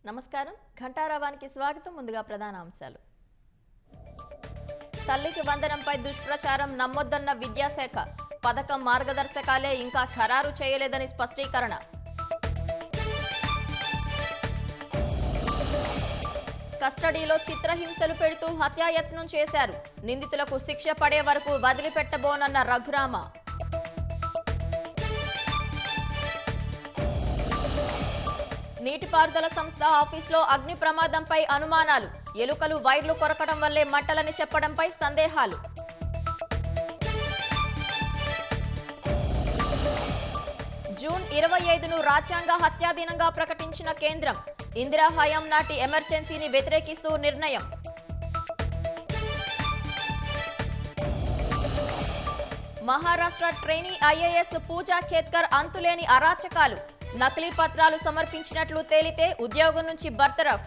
నమస్కారం ఘంటారావానికి స్వాగతం. ముందుగా ప్రధాన అంశాలు. తల్లికి వందనంపై దుష్ప్రచారం నమ్మొద్దన్న విద్యాశాఖ. పథకం మార్గదర్శకాలే ఇంకా ఖరారు చేయలేదని స్పష్టీకరణ. కస్టడీలో చిత్రహింసలు పెడుతూ హత్యాయత్నం చేశారు. నిందితులకు శిక్ష పడే వరకు వదిలిపెట్టబోనన్న రఘురామ. నీటిపారుదల సంస్థ ఆఫీసులో అగ్ని ప్రమాదంపై అనుమానాలు. ఎలుకలు వైర్లు కొరకడం వల్లే మంటలని చెప్పడంపై సందేహాలు. జూన్ 25ను రాజ్యాంగ హత్యా దినంగా ప్రకటించిన కేంద్రం. ఇందిరా హయాం నాటి ఎమర్జెన్సీని వ్యతిరేకిస్తూ నిర్ణయం. మహారాష్ట్ర ట్రైనీ ఐఏఎస్ పూజా ఖేత్కర్ అంతులేని అరాచకాలు. నకిలీ పత్రాలు సమర్పించినట్లు తేలితే ఉద్యోగం నుంచి బర్తరఫ్.